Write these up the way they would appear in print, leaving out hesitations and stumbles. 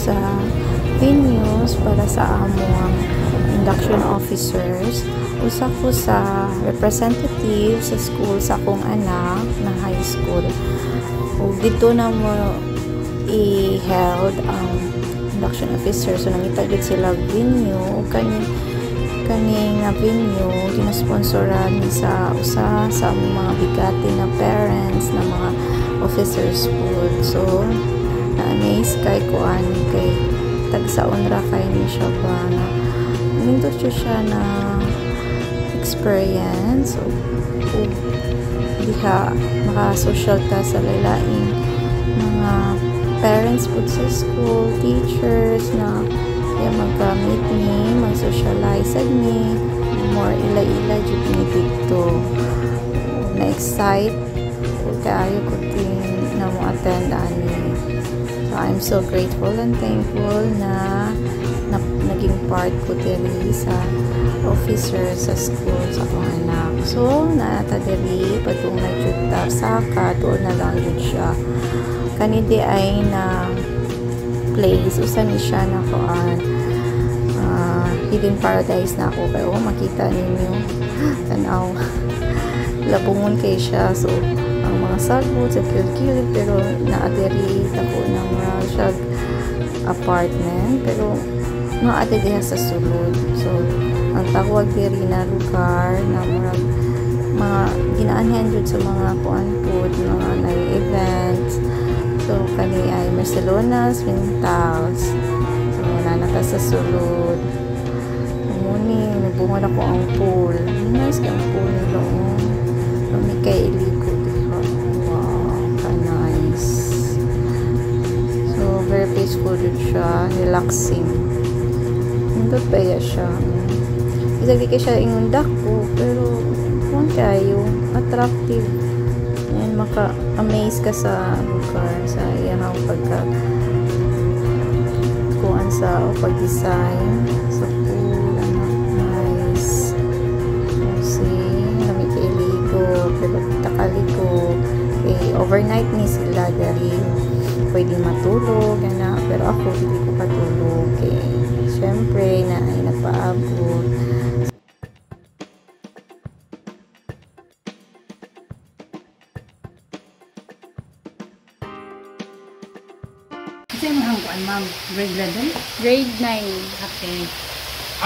sa venues para sa among induction officers. Usa ko sa representative sa school sa akong anak na high school. O dito na mo i-held ang induction officer. So nangita gid sila venue kaning venue ginasponsoran sa usa sa mga bigati na parents na mga officers school. So na-amaze kay kuan kay tagsaon ra kay ni siya ba na nindot siya na experience o diha maka-social ta sa lain mga parents po sa school, teachers na kaya mag-meet me, mag-socialize me, more ila-ila jud ni dito na-excite kayo ko din na mo attend ani. So I'm so grateful and thankful na naging part ko diri sa officer sa school sa akong anak. So naata diri patungay jud ta saka doon na lang jud siya kanidi ay na place usa ni siya na kuan hidden paradise na ako kayo makita ninyo tanaw labungon kay siya. So ang mga sagbot sa cute pero naadiri ako ng siya apartment pero naadiri diha sa sulod. So ang tawag diri na lugar na mga ginaanhan jud sa mga kuan food mga events. So kani ay Barcelona's Quintals. So nanaka sa sulod muni nabungod ako ang pool. Nice ang pool nila may kay iligo diha. Wow, ka-nice. So very peaceful jud siya, relaxing. Nindot ba siya? Isa di kay siya ingon dako pero kung kayo attractive. And maka-amaze ka sa lugar sa iyang pagka kuan sa o pag-design sa pool. Nice. See, nami kay ligo pero takaligo overnight ni sila dari pwede matulog na pero ako hindi ko patulog syempre na ay nagpaabot. Kasi mo ang kuan ma'am, grade 11? Grade 9. Okay.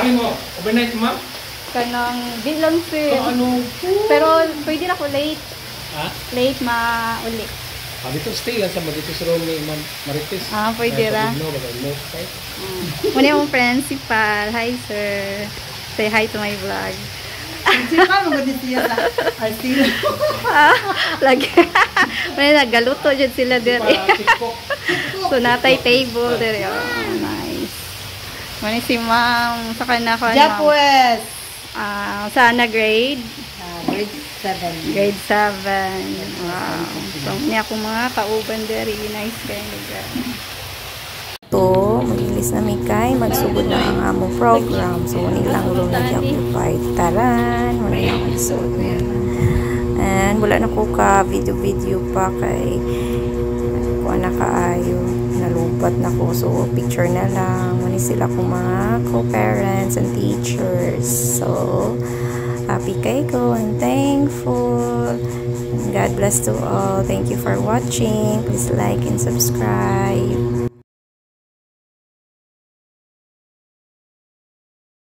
Ari mo, overnight ma'am? Kanang di lang sir. So, ano? Pero pwede na ako late. Ha? Late uli. Dito stay lang sa dito sa room ni Ma'am Marites. Pwede ra. Muna yung principal. Hi sir. Say hi to my vlog. Principal mo gud siya sa Artilo. Lagi. Muna nagaluto jud sila diri. So natay table diri. Nice. Muna si ma'am sa kana ko. Japwes. Sana grade? Grade 7. Grade 7. Wow. So, niya akong mga kauban diri. Nice kayo lugar. Ito, mag-ilis na mikay. Magsugod na ang among program. So, nilang room nag-occupied. Taran! Wala na akong suot na. And, wala na ko ka video pa kay kuha na kaayo. Nalubat na ko. So, picture na lang. Muna sila kong mga co-parents and teachers. So, happy kay ko and thankful. And God bless to all. Thank you for watching. Please like and subscribe.